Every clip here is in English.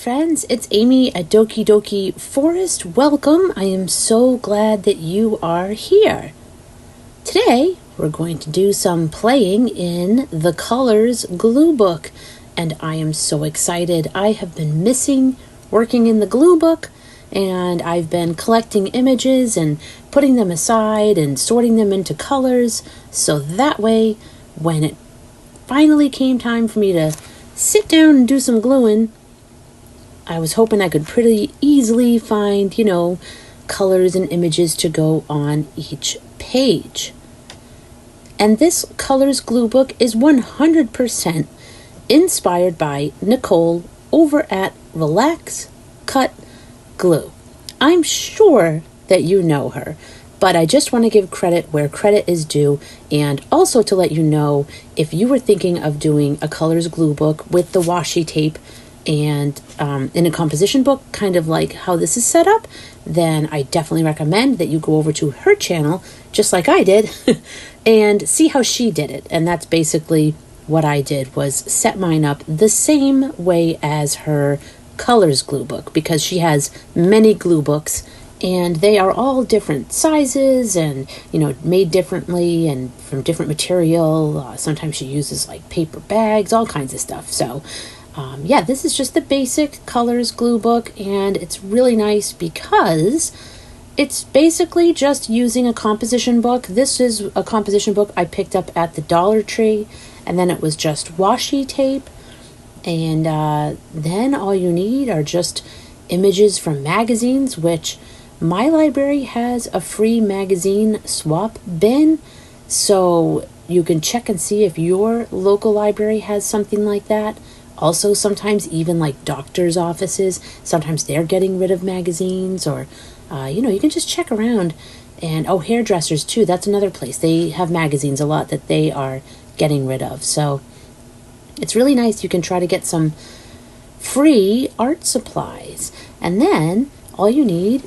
friends, it's Amy at Doki Doki Forest. Welcome. I am so glad that you are here. Today, we're going to do some playing in the Colors Glue Book, and I am so excited. I have been missing working in the glue book, and I've been collecting images and putting them aside and sorting them into colors, so that way, when it finally came time for me to sit down and do some gluing, I was hoping I could pretty easily find, colors and images to go on each page. And this Colors Glue Book is 100% inspired by Nicole over at Relax Cut Glue. I'm sure that you know her, but I just want to give credit where credit is due, and also to let you know, if you were thinking of doing a Colors Glue Book with the washi tape and in a composition book, kind of like how this is set up, then I definitely recommend that you go over to her channel, just like I did, and see how she did it. And that's basically what I did, was set mine up the same way as her Colors Glue Book, because she has many glue books, and they are all different sizes and, made differently and from different material. Sometimes she uses like paper bags, all kinds of stuff. So, this is just the basic Colors Glue Book, and it's really nice because it's basically just using a composition book. This is a composition book I picked up at the Dollar Tree, and then it was just washi tape, and then all you need are just images from magazines, which my library has a free magazine swap bin, so you can check and see if your local library has something like that. Also, sometimes even like doctors' offices, sometimes they're getting rid of magazines, or, you can just check around. And, hairdressers too, that's another place. They have magazines a lot that they are getting rid of. So it's really nice. You can try to get some free art supplies. And then all you need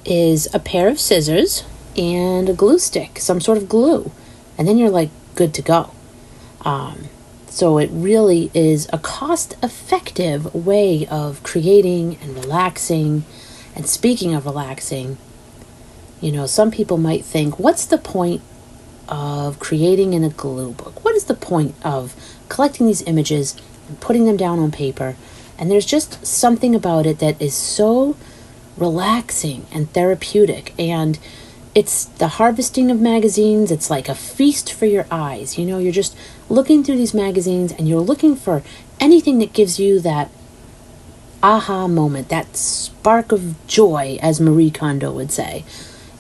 is a pair of scissors and a glue stick, some sort of glue. And then you're like good to go. So it really is a cost-effective way of creating and relaxing. And speaking of relaxing, some people might think, what's the point of creating in a glue book? What is the point of collecting these images and putting them down on paper? And there's just something about it that is so relaxing and therapeutic. And it's the harvesting of magazines. It's like a feast for your eyes. You're just looking through these magazines and you're looking for anything that gives you that aha moment, that spark of joy, as Marie Kondo would say.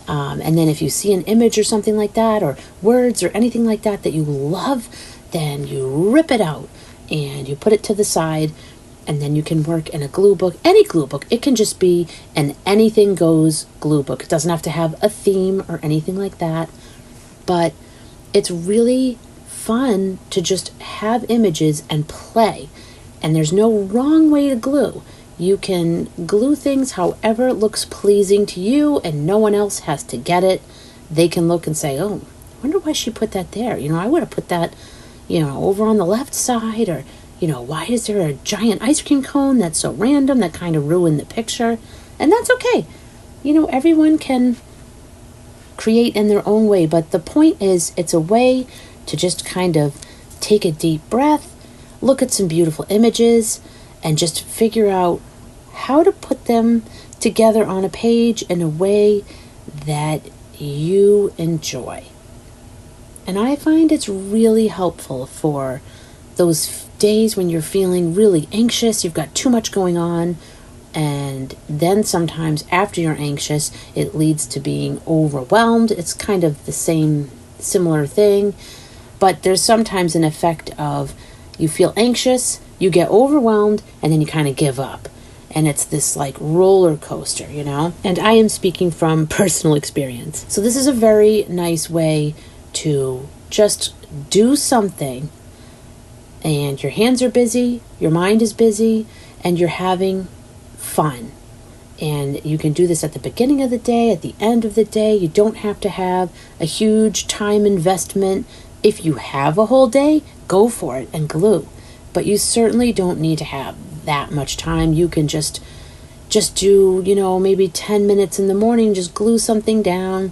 And then if you see an image or something like that, or words or anything like that that you love, then you rip it out and you put it to the side, and then you can work in a glue book, any glue book. It can just be an anything goes glue book. It doesn't have to have a theme or anything like that, but it's really fun to just have images and play. And there's no wrong way to glue. You can glue things however it looks pleasing to you, and no one else has to get it. They can look and say, oh, I wonder why she put that there. I would have put that, over on the left side, or, why is there a giant ice cream cone that's so random that kind of ruined the picture? And that's okay. Everyone can create in their own way, but the point is, it's a way to just kind of take a deep breath, look at some beautiful images, and just figure out how to put them together on a page in a way that you enjoy. And I find it's really helpful for those days when you're feeling really anxious, you've got too much going on, and then sometimes after you're anxious, it leads to being overwhelmed. It's kind of the similar thing, but there's sometimes an effect of you feel anxious, you get overwhelmed, and then you kind of give up. And it's this like roller coaster, And I am speaking from personal experience. So this is a very nice way to just do something, and your hands are busy, your mind is busy, and you're having fun. And you can do this at the beginning of the day, at the end of the day. You don't have to have a huge time investment. If you have a whole day, go for it and glue. But you certainly don't need to have that much time. You can just do, maybe 10 minutes in the morning, just glue something down.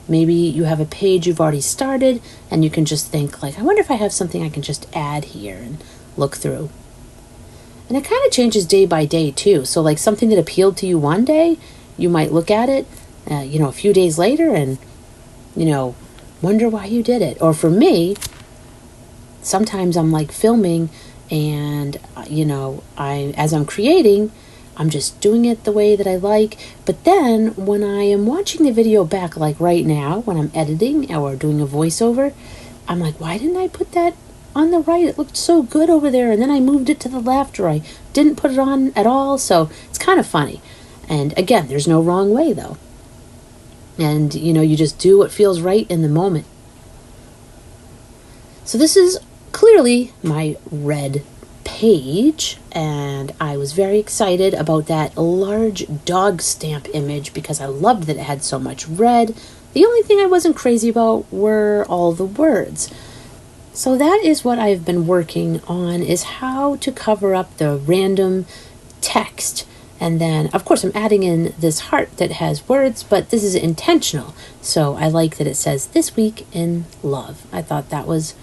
Maybe you have a page you've already started and you can just think like, I wonder if I have something I can just add here and look through. And it kind of changes day by day too. So like something that appealed to you one day, you might look at it, a few days later and, wonder why you did it. Or for me, sometimes I'm like filming and, as I'm creating, I'm just doing it the way that I like. But then when I am watching the video back, like right now, when I'm editing or doing a voiceover, I'm like, why didn't I put that on the right? It looked so good over there. And then I moved it to the left, or I didn't put it on at all. So it's kind of funny. And again, there's no wrong way though. And, you just do what feels right in the moment. So this is clearly my red page, and I was very excited about that large dog stamp image because I loved that it had so much red. The only thing I wasn't crazy about were all the words. So that is what I've been working on, is how to cover up the random text. And then, of course, I'm adding in this heart that has words, but this is intentional. So I like that it says, "This week in love." I thought that was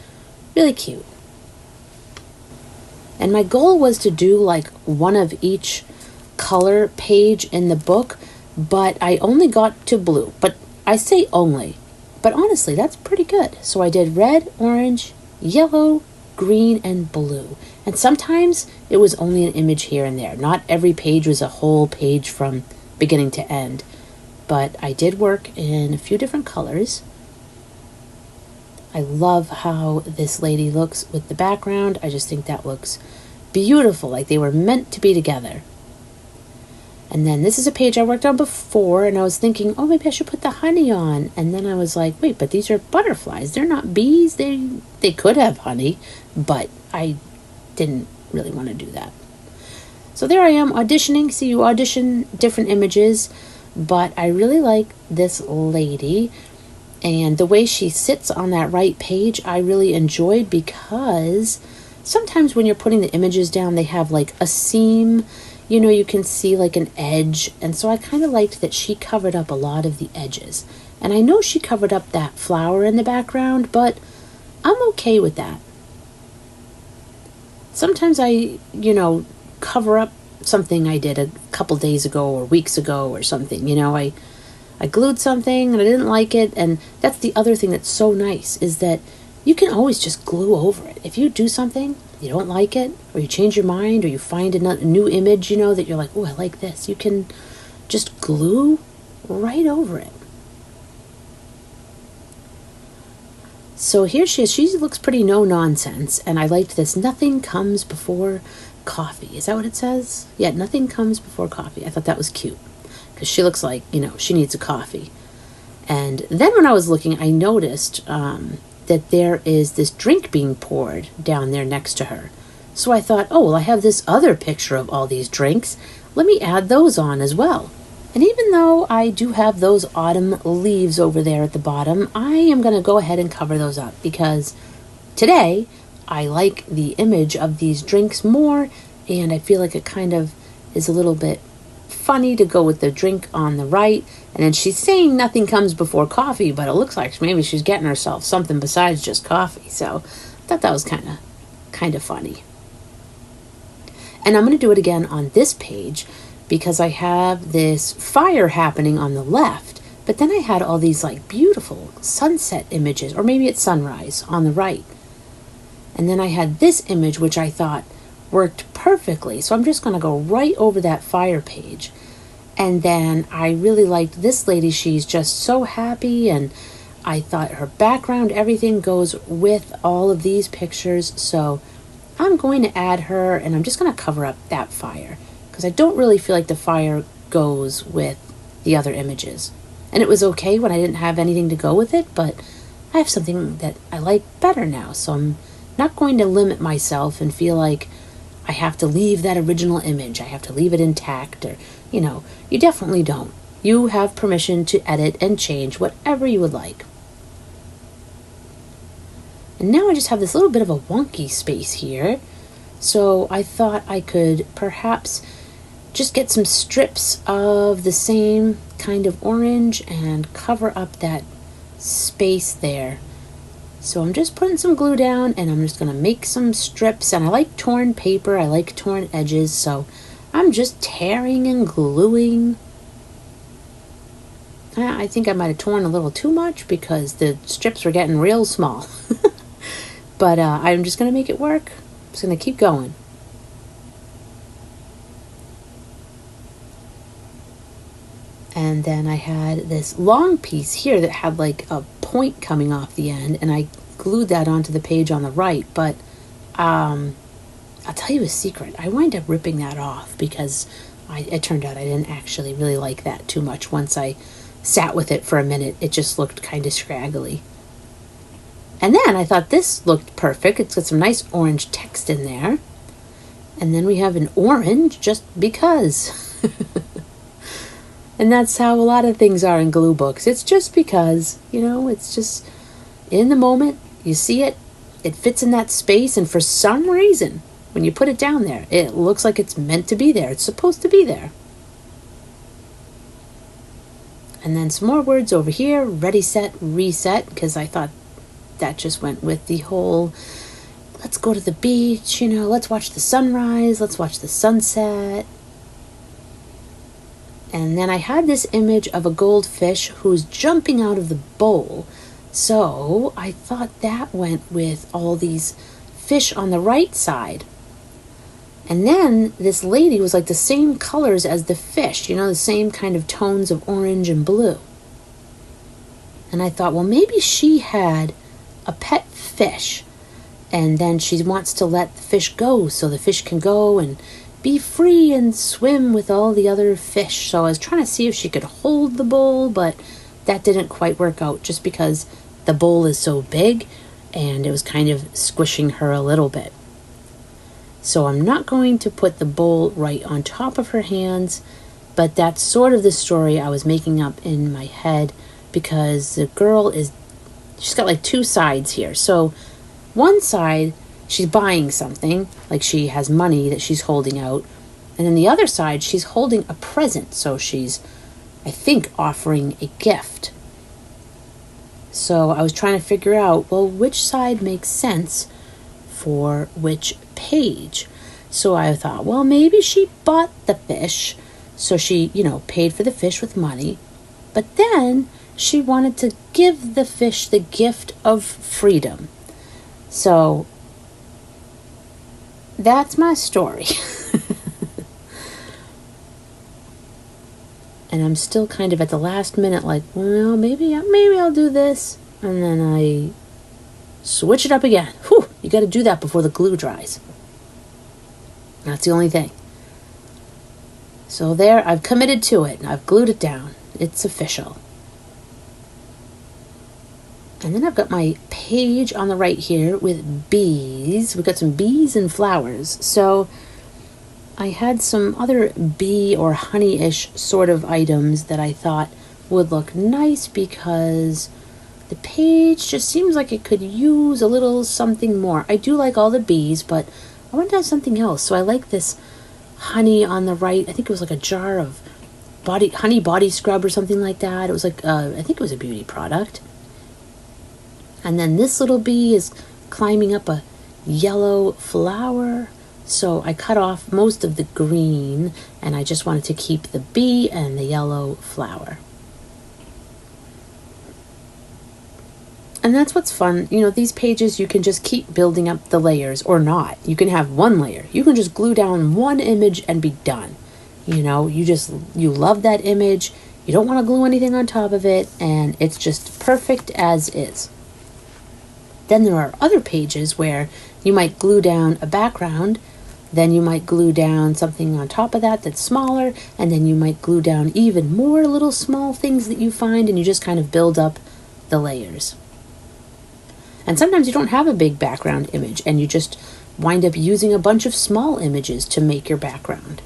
really cute. And my goal was to do like one of each color page in the book, but I only got to blue. But I say only, but honestly, that's pretty good. So I did red, orange, yellow, green, and blue. And sometimes it was only an image here and there. Not every page was a whole page from beginning to end. But I did work in a few different colors. I love how this lady looks with the background. I just think that looks beautiful, like they were meant to be together. And then this is a page I worked on before, and I was thinking, oh, maybe I should put the honey on. And then I was like, wait, but these are butterflies. They're not bees. They could have honey, but I didn't really want to do that. So there I am auditioning. See, you audition different images, but I really like this lady. And the way she sits on that right page, I really enjoyed, because sometimes when you're putting the images down, they have like a seam, you can see like an edge. And so I kind of liked that she covered up a lot of the edges. And I know she covered up that flower in the background, but I'm okay with that. Sometimes I, cover up something I did a couple days ago or weeks ago or something. I glued something and I didn't like it. And that's the other thing that's so nice, is that you can always just glue over it. If you do something, you don't like it, or you change your mind, or you find a new image, that you're like, oh, I like this. You can just glue right over it. So here she is. She looks pretty no nonsense. And I liked this. Nothing comes before coffee. Is that what it says? Yeah, nothing comes before coffee. I thought that was cute, because she looks like, she needs a coffee. And then when I was looking, I noticed that there is this drink being poured down there next to her. So I thought, oh, well, I have this other picture of all these drinks. Let me add those on as well. And even though I do have those autumn leaves over there at the bottom, I am going to go ahead and cover those up, because today I like the image of these drinks more, and I feel like it kind of is a little bit funny to go with the drink on the right. And then she's saying nothing comes before coffee, but it looks like maybe she's getting herself something besides just coffee. So I thought that was kind of funny. And I'm going to do it again on this page, because I have this fire happening on the left, but then I had all these like beautiful sunset images, or maybe it's sunrise, on the right. And then I had this image, which I thought worked perfectly. So I'm just going to go right over that fire page. And then I really liked this lady. She's just so happy, and I thought her background, everything goes with all of these pictures. So I'm going to add her, and I'm just going to cover up that fire, because I don't really feel like the fire goes with the other images. And it was okay when I didn't have anything to go with it, but I have something that I like better now. So I'm not going to limit myself and feel like I have to leave that original image. I have to leave it intact, or, you definitely don't. You have permission to edit and change whatever you would like. And now I just have this little bit of a wonky space here. So I thought I could perhaps just get some strips of the same kind of orange and cover up that space there. So I'm just putting some glue down and I'm just going to make some strips. And I like torn paper, I like torn edges, so I'm just tearing and gluing. I think I might have torn a little too much because the strips were getting real small. But I'm just going to make it work. I'm just going to keep going. And then I had this long piece here that had like a point coming off the end, and I glued that onto the page on the right. But I'll tell you a secret. I wind up ripping that off because it turned out I didn't actually really like that too much. Once I sat with it for a minute, it just looked kind of scraggly. And then I thought this looked perfect. It's got some nice orange text in there. And then we have an orange just because. And that's how a lot of things are in glue books. It's just because, it's just in the moment, you see it, it fits in that space, and for some reason, when you put it down there, it looks like it's meant to be there. It's supposed to be there. And then some more words over here, ready, set, reset, because I thought that just went with the whole, let's go to the beach, let's watch the sunrise, let's watch the sunset. And then I had this image of a goldfish who's jumping out of the bowl. So I thought that went with all these fish on the right side. And then this lady was like the same colors as the fish, the same kind of tones of orange and blue. And I thought, well, maybe she had a pet fish, and then she wants to let the fish go so the fish can go and be free and swim with all the other fish. So I was trying to see if she could hold the bowl, but that didn't quite work out just because the bowl is so big and it was kind of squishing her a little bit. So I'm not going to put the bowl right on top of her hands, but that's sort of the story I was making up in my head, because the girl she's got like two sides here. So one side, she's buying something, like she has money that she's holding out. And then the other side, she's holding a present. So she's, I think, offering a gift. So I was trying to figure out, well, which side makes sense for which page. So I thought, well, maybe she bought the fish. So she, paid for the fish with money. But then she wanted to give the fish the gift of freedom. So that's my story. And I'm still kind of at the last minute like, well, maybe I'll do this. And then I switch it up again. Whew, you got to do that before the glue dries. That's the only thing. So there, I've committed to it. I've glued it down. It's official. And then I've got my page on the right here with bees. We've got some bees and flowers. So I had some other bee or honey-ish sort of items that I thought would look nice, because the page just seems like it could use a little something more. I do like all the bees, but I want to have something else. So I like this honey on the right. I think it was like a jar of honey body scrub or something like that. It was like, I think it was a beauty product. And then this little bee is climbing up a yellow flower. So I cut off most of the green, and I just wanted to keep the bee and the yellow flower. And that's what's fun. These pages, you can just keep building up the layers, or not. You can have one layer. You can just glue down one image and be done. You love that image. You don't want to glue anything on top of it, and it's just perfect as is. Then there are other pages where you might glue down a background, then you might glue down something on top of that that's smaller, and then you might glue down even more little small things that you find, and you just kind of build up the layers. And sometimes you don't have a big background image, and you just wind up using a bunch of small images to make your background.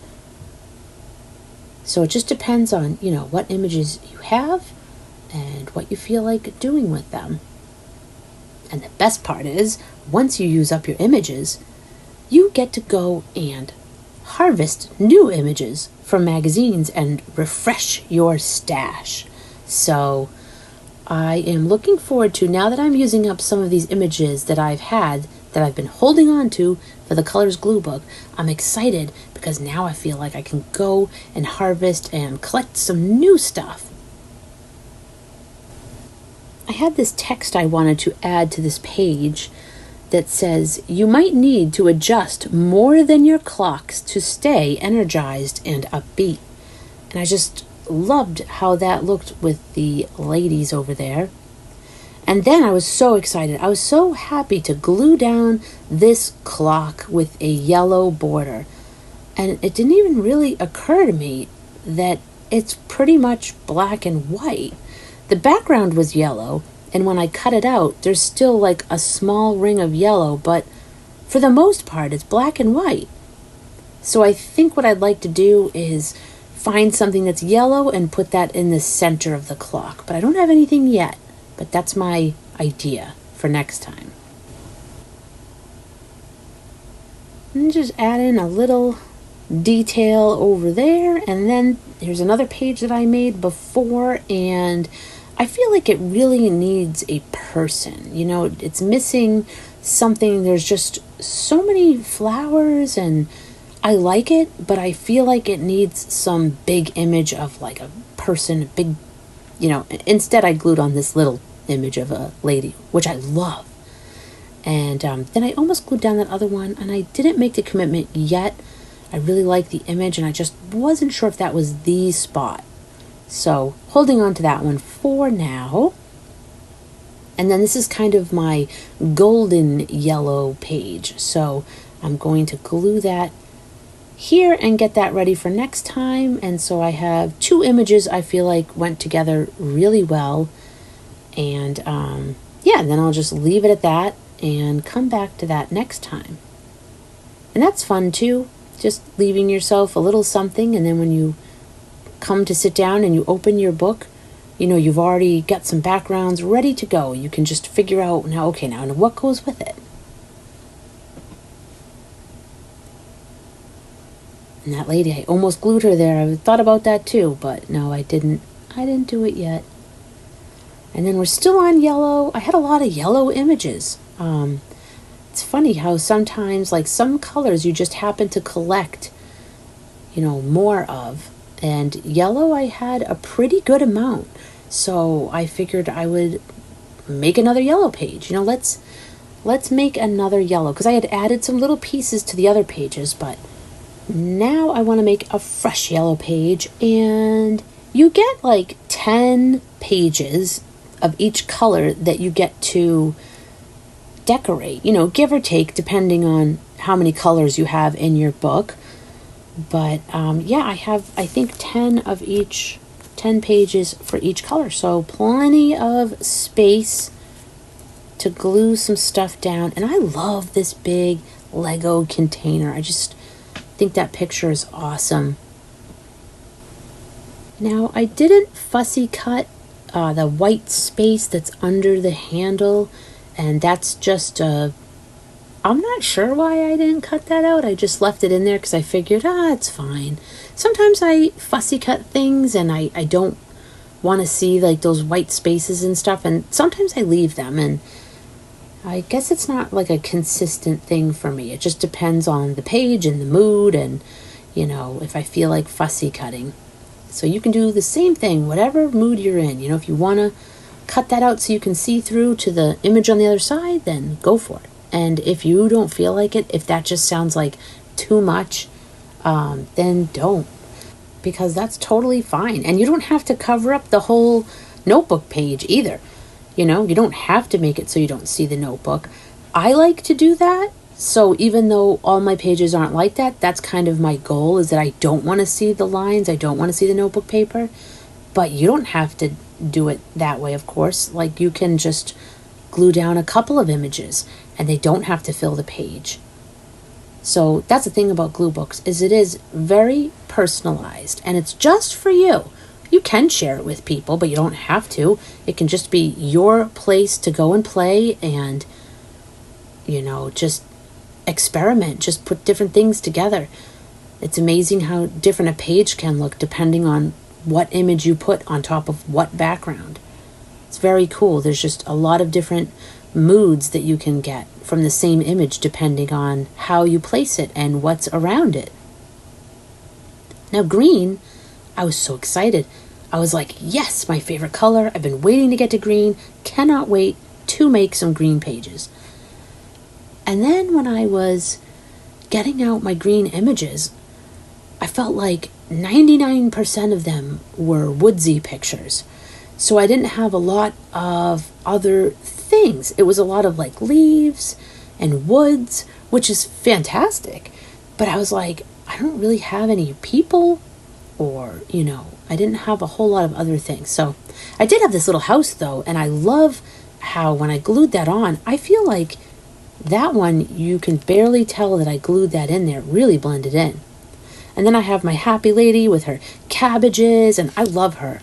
So it just depends on, what images you have and what you feel like doing with them. And the best part is, once you use up your images, you get to go and harvest new images from magazines and refresh your stash. So I am looking forward to, now that I'm using up some of these images that I've had, that I've been holding on to for the Colors Glue Book, I'm excited because now I feel like I can go and harvest and collect some new stuff. I had this text I wanted to add to this page that says, you might need to adjust more than your clocks to stay energized and upbeat. And I just loved how that looked with the ladies over there. And then I was so excited. I was so happy to glue down this clock with a yellow border. And it didn't even really occur to me that it's pretty much black and white. The background was yellow, and when I cut it out, there's still like a small ring of yellow, but for the most part, it's black and white. So I think what I'd like to do is find something that's yellow and put that in the center of the clock. But I don't have anything yet, but that's my idea for next time. And just add in a little detail over there, and then here's another page that I made before, and I feel like it really needs a person. You know, it's missing something. There's just so many flowers, and I like it, but I feel like it needs some big image of like a person, a big, instead I glued on this little image of a lady, which I love. And then I almost glued down that other one, and I didn't make the commitment yet. I really like the image, and I just wasn't sure if that was the spot. So holding on to that one for now. And then this is kind of my golden yellow page. So I'm going to glue that here and get that ready for next time. And so I have two images I feel like went together really well. And then I'll just leave it at that and come back to that next time. And that's fun too. Just leaving yourself a little something, and then when you come to sit down and you open your book, you've already got some backgrounds ready to go. You can just figure out now what goes with it. And that lady, I almost glued her there. I thought about that too, but no, I didn't do it yet. And then we're still on yellow. I had a lot of yellow images. It's funny how sometimes, like, some colors you just happen to collect, more of. And yellow, I had a pretty good amount. So I figured I would make another yellow page. Let's make another yellow, because I had added some little pieces to the other pages, but now I want to make a fresh yellow page. And you get like 10 pages of each color that you get to decorate, give or take, depending on how many colors you have in your book. But I have, I think, 10 pages for each color. So plenty of space to glue some stuff down. And I love this big Lego container. I just think that picture is awesome. Now, I didn't fussy cut the white space that's under the handle. And that's just I'm not sure why I didn't cut that out. I just left it in there because I figured, it's fine. Sometimes I fussy cut things and I don't want to see like those white spaces and stuff. And sometimes I leave them, and I guess it's not like a consistent thing for me. It just depends on the page and the mood and, if I feel like fussy cutting. So you can do the same thing, whatever mood you're in. If you want to cut that out so you can see through to the image on the other side, then go for it. And if you don't feel like it, if that just sounds like too much, then don't, because that's totally fine. And you don't have to cover up the whole notebook page either. You don't have to make it so you don't see the notebook. I like to do that. So even though all my pages aren't like that, that's kind of my goal, is that I don't want to see the lines. I don't want to see the notebook paper. But you don't have to do it that way, of course. Like, you can just glue down a couple of images and they don't have to fill the page. So that's the thing about glue books, is it is very personalized and it's just for you. You can share it with people, but you don't have to. It can just be your place to go and play and, just experiment, just put different things together. It's amazing how different a page can look depending on what image you put on top of what background. It's very cool. There's just a lot of different moods that you can get from the same image depending on how you place it and what's around it. Now green, I was so excited. I was like, yes, my favorite color. I've been waiting to get to green. Cannot wait to make some green pages. And then when I was getting out my green images, I felt like 99% of them were woodsy pictures. So I didn't have a lot of other things. It was a lot of like leaves and woods, which is fantastic. But I was like, I don't really have any people, or, I didn't have a whole lot of other things. So I did have this little house though, and I love how when I glued that on, I feel like that one, you can barely tell that I glued that in there. It really blended in. And then I have my happy lady with her cabbages, and I love her.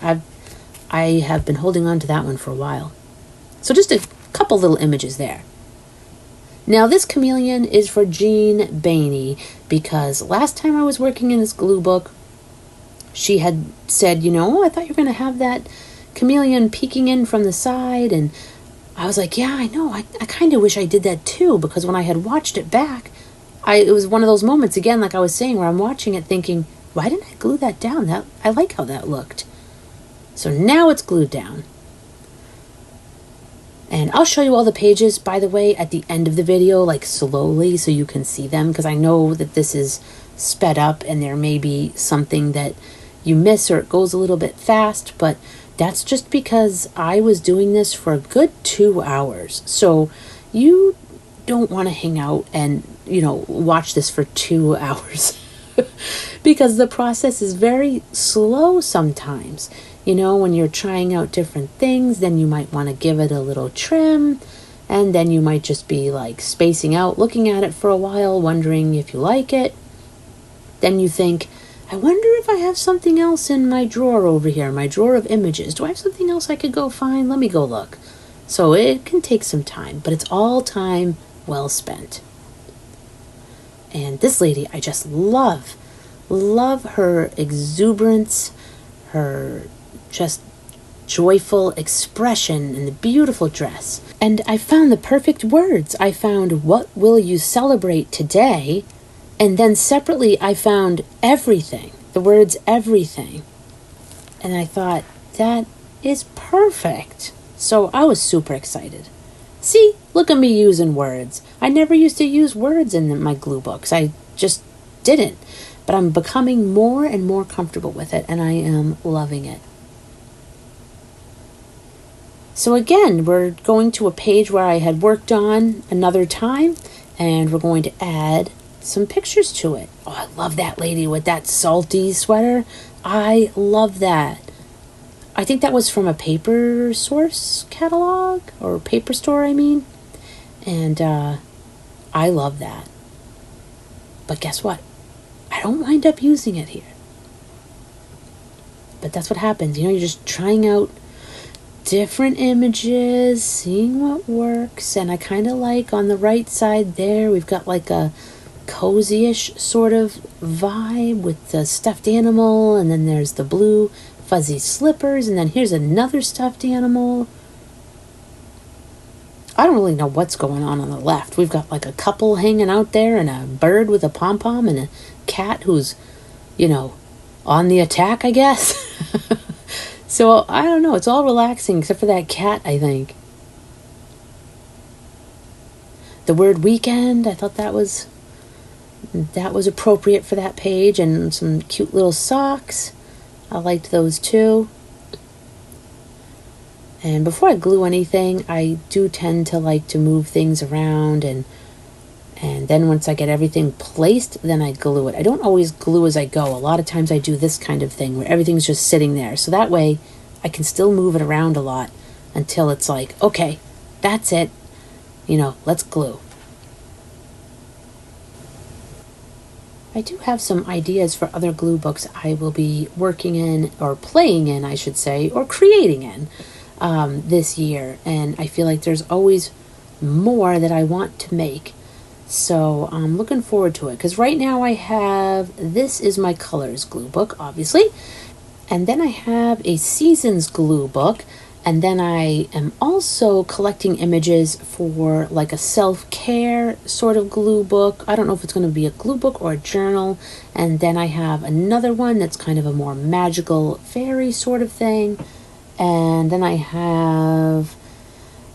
I have been holding on to that one for a while. So just a couple little images there. Now this chameleon is for Jean Bainey, because last time I was working in this glue book, she had said, I thought you were going to have that chameleon peeking in from the side, and I was like, yeah, I know. I kind of wish I did that too, because when I had watched it back, it was one of those moments, again, like I was saying, where I'm watching it thinking, why didn't I glue that down? I like how that looked. So now it's glued down. And I'll show you all the pages, by the way, at the end of the video, like slowly, so you can see them, because I know that this is sped up and there may be something that you miss or it goes a little bit fast, but that's just because I was doing this for a good 2 hours. So you don't want to hang out and, watch this for 2 hours because the process is very slow sometimes. When you're trying out different things, then you might want to give it a little trim, and then you might just be like spacing out, looking at it for a while, wondering if you like it. Then you think, I wonder if I have something else in my drawer over here, my drawer of images. Do I have something else I could go find? Let me go look. So it can take some time, but it's all time well spent. And this lady, I just love her exuberance, her just joyful expression, and the beautiful dress. And I found the perfect words. I found, what will you celebrate today? And then separately, I found everything, the words everything. And I thought, that is perfect. So I was super excited. See, look at me using words. I never used to use words in my glue books. I just didn't. But I'm becoming more and more comfortable with it, and I am loving it. So again, we're going to a page where I had worked on another time, and we're going to add some pictures to it. Oh, I love that lady with that salty sweater. I love that. I think that was from a paper source catalog, or paper store, I mean. And I love that. But guess what? I don't wind up using it here. But that's what happens. You're just trying out different images, seeing what works. And I kind of like on the right side there, we've got like a cozy-ish sort of vibe with the stuffed animal, and then there's the blue fuzzy slippers, and then here's another stuffed animal. I don't really know what's going on the left. We've got like a couple hanging out there, and a bird with a pom-pom, and a cat who's, on the attack, I guess. So I don't know, it's all relaxing except for that cat, I think. The word weekend, I thought that was appropriate for that page, and some cute little socks. I liked those too. And before I glue anything, I do tend to like to move things around, and then once I get everything placed, then I glue it. I don't always glue as I go. A lot of times I do this kind of thing where everything's just sitting there. So that way I can still move it around a lot until it's like, okay, that's it. Let's glue. I do have some ideas for other glue books I will be working in, or playing in, I should say, or creating in this year. And I feel like there's always more that I want to make. So I'm looking forward to it, because right now I have, this is my colors glue book, obviously. And then I have a seasons glue book. And then I am also collecting images for like a self-care sort of glue book. I don't know if it's going to be a glue book or a journal. And then I have another one that's kind of a more magical fairy sort of thing. And then I have,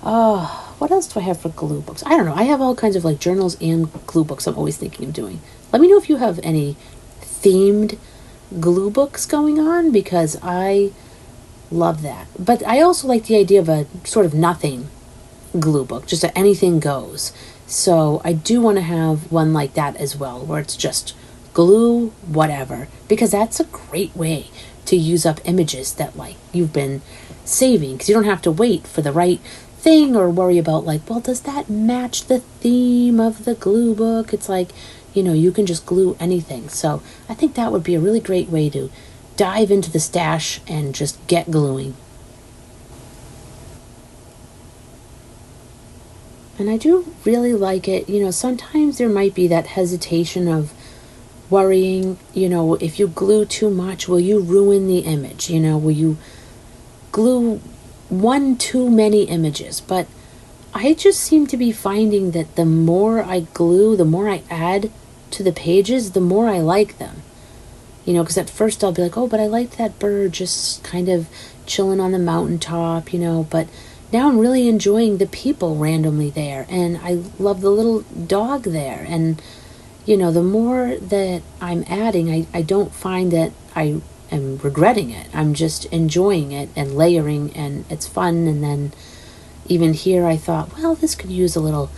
what else do I have for glue books? I don't know. I have all kinds of like journals and glue books I'm always thinking of doing. Let me know if you have any themed glue books going on, because I love that. But I also like the idea of a sort of nothing glue book, just a anything goes. So I do want to have one like that as well, where it's just glue whatever, because that's a great way to use up images that like you've been saving, because you don't have to wait for the right thing or worry about like, well, does that match the theme of the glue book? It's like, you can just glue anything. So I think that would be a really great way to dive into the stash and just get gluing. And I do really like it. Sometimes there might be that hesitation of worrying, if you glue too much, will you ruin the image? Will you glue one too many images? But I just seem to be finding that the more I glue, the more I add to the pages, the more I like them. Because at first I'll be like, oh, but I liked that bird just kind of chilling on the mountaintop, but now I'm really enjoying the people randomly there, and I love the little dog there. And, the more that I'm adding, I don't find that I am regretting it. I'm just enjoying it and layering, and it's fun. And then even here I thought, well, this could use a little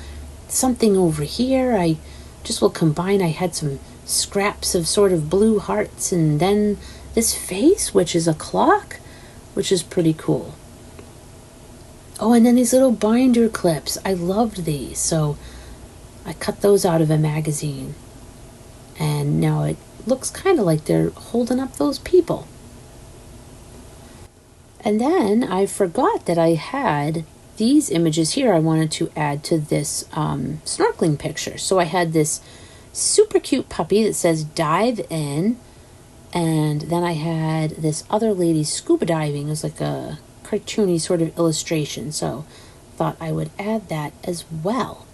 something over here. I just will combine. I had some scraps of sort of blue hearts, and then this face, which is a clock, which is pretty cool. Oh, and then these little binder clips. I loved these, so I cut those out of a magazine. And now it looks kind of like they're holding up those people. And then I forgot that I had these images here I wanted to add to this snorkeling picture. So I had this super cute puppy that says dive in, and then I had this other lady scuba diving. It was like a cartoony sort of illustration, so thought I would add that as well.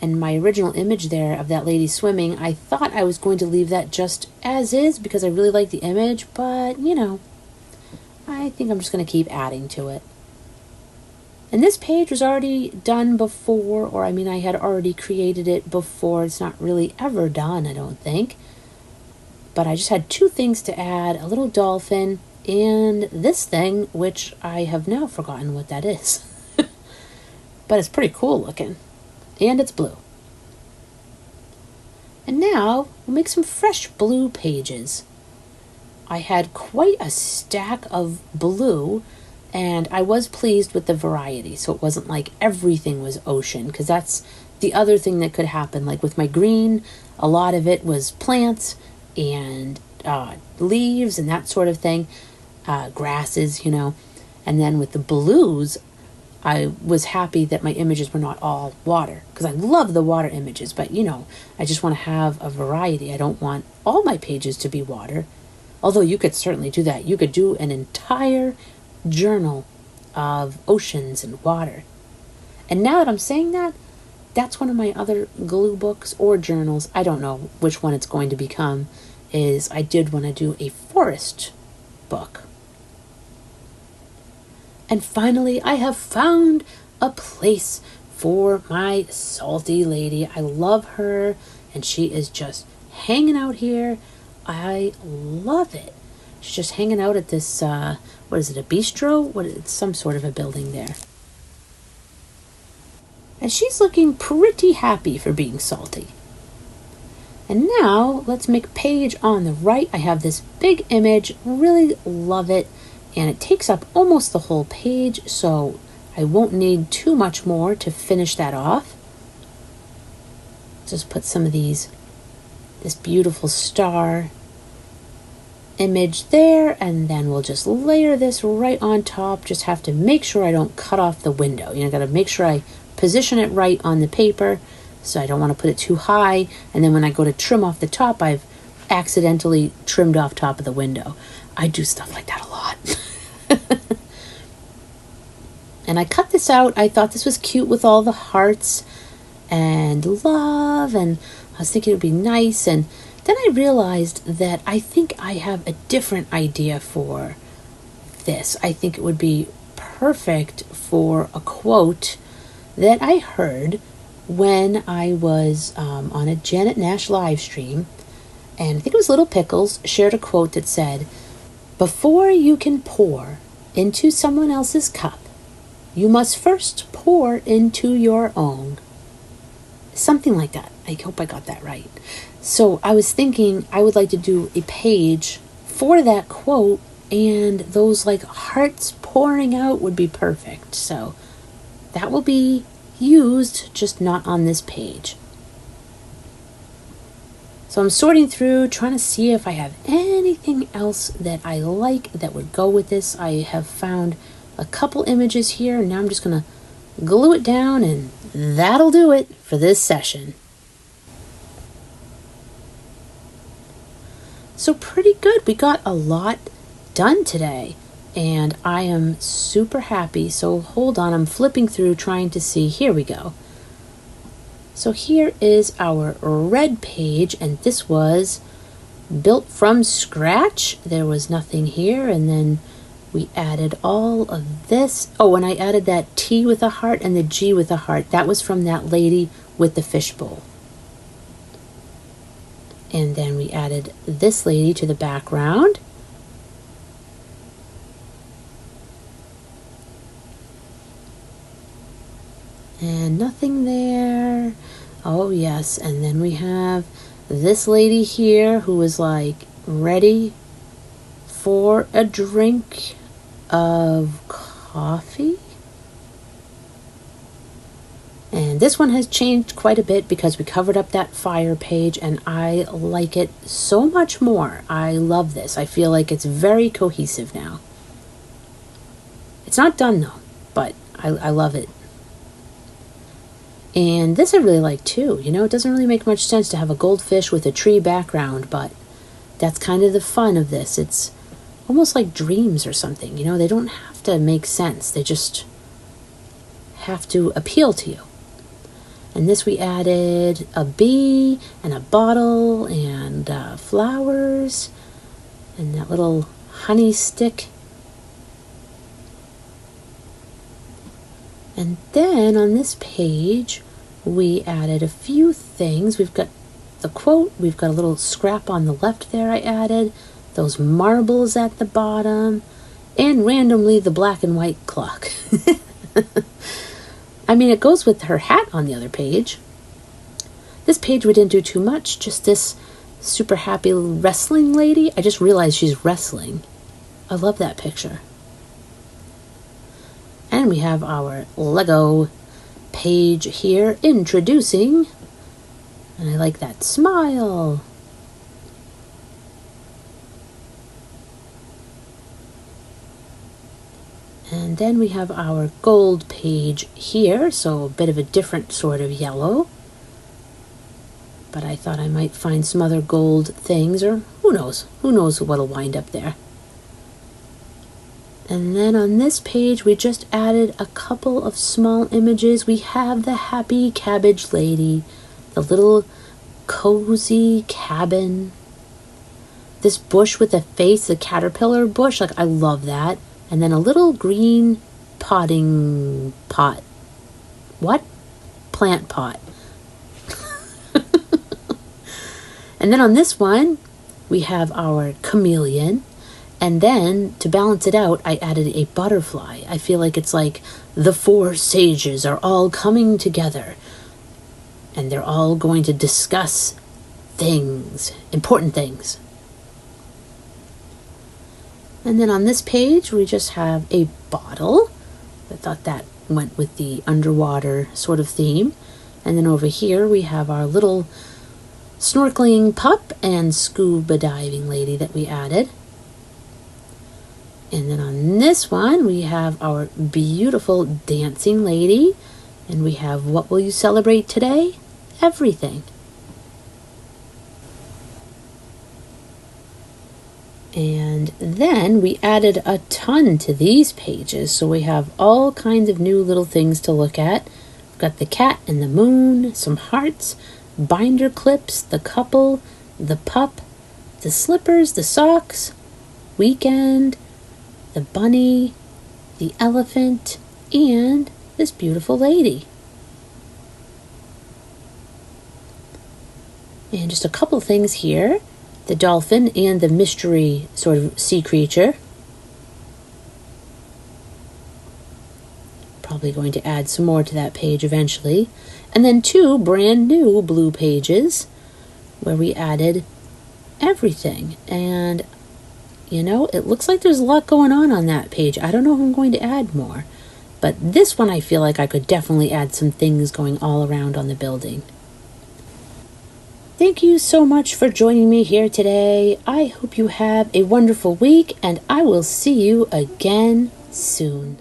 And my original image there of that lady swimming, I thought I was going to leave that just as is because I really like the image, but I think I'm just going to keep adding to it. And this page was already done before, or I had already created it before. It's not really ever done, I don't think. But I just had two things to add, a little dolphin and this thing, which I have now forgotten what that is. But it's pretty cool looking. And it's blue. And now we'll make some fresh blue pages. I had quite a stack of blue, and I was pleased with the variety, so it wasn't like everything was ocean, because that's the other thing that could happen. Like with my green, a lot of it was plants and leaves and that sort of thing, grasses, And then with the blues, I was happy that my images were not all water, because I love the water images, but I just want to have a variety. I don't want all my pages to be water, although you could certainly do that. You could do an entire journal of oceans and water. And now that I'm saying that, that's one of my other glue books or journals. I don't know which one it's going to become. I did want to do a forest book. And finally, I have found a place for my salty lady. I love her, and she is just hanging out here. I love it. She's just hanging out at this, what is it, a bistro? It's some sort of a building there. And she's looking pretty happy for being salty. And now, let's make a page on the right. I have this big image, really love it. And it takes up almost the whole page, so I won't need too much more to finish that off. Just put some of this beautiful star image there, and then we'll just layer this right on top. Just have to make sure I don't cut off the window. You know, got to make sure I position it right on the paper, so I don't want to put it too high, and then when I go to trim off the top, I've accidentally trimmed off top of the window. I do stuff like that a lot. And I cut this out. I thought this was cute with all the hearts and love, and I was thinking it would be nice, and then I realized that I think I have a different idea for this. I think it would be perfect for a quote that I heard when I was on a Janet Nash live stream, and I think it was Little Pickles shared a quote that said, "Before you can pour into someone else's cup, you must first pour into your own." Something like that. I hope I got that right. So I was thinking I would like to do a page for that quote, and those like hearts pouring out would be perfect. So that will be used, just not on this page. So I'm sorting through, trying to see if I have anything else that I like that would go with this. I have found a couple images here, and now I'm just going to glue it down, and that'll do it for this session. So pretty good. We got a lot done today, and I am super happy. So hold on, I'm flipping through trying to see. Here we go. So here is our red page, and this was built from scratch. There was nothing here, and then we added all of this. Oh, and I added that T with a heart and the G with a heart. That was from that lady with the fishbowl. And then we added this lady to the background. And nothing there. Oh, yes. And then we have this lady here who is like ready for a drink of coffee. And this one has changed quite a bit because we covered up that fire page, and I like it so much more. I love this. I feel like it's very cohesive now. It's not done though, but I love it. And this I really like too. You know, it doesn't really make much sense to have a goldfish with a tree background, but that's kind of the fun of this. It's almost like dreams or something. You know, they don't have to make sense. They just have to appeal to you. And this we added a bee and a bottle and flowers and that little honey stick. And then on this page, we added a few things. We've got the quote. We've got a little scrap on the left there I added. Those marbles at the bottom. And randomly the black and white clock. I mean, it goes with her hat on the other page. This page we didn't do too much. Just this super happy wrestling lady. I just realized she's wrestling. I love that picture. And we have our Lego page here introducing. And I like that smile. And then we have our gold page here, so a bit of a different sort of yellow. But I thought I might find some other gold things, or who knows what'll wind up there. And then on this page, we just added a couple of small images. We have the happy cabbage lady, the little cozy cabin, this bush with a face, the caterpillar bush, like I love that. And then a little green potting pot. What? Plant pot. And then on this one, we have our chameleon. And then, to balance it out, I added a butterfly. I feel like it's like the four sages are all coming together. And they're all going to discuss things, important things. And then on this page, we just have a bottle. I thought that went with the underwater sort of theme. And then over here, we have our little snorkeling pup and scuba diving lady that we added. And then on this one, we have our beautiful dancing lady. And we have, what will you celebrate today? Everything. And then we added a ton to these pages. So we have all kinds of new little things to look at. We've got the cat and the moon, some hearts, binder clips, the couple, the pup, the slippers, the socks, weekend, the bunny, the elephant, and this beautiful lady. And just a couple things here. The dolphin and the mystery sort of sea creature. Probably going to add some more to that page eventually. And then 2 brand new blue pages where we added everything. And you know, it looks like there's a lot going on that page. I don't know if I'm going to add more. But this one I feel like I could definitely add some things going all around on the building. Thank you so much for joining me here today. I hope you have a wonderful week, and I will see you again soon.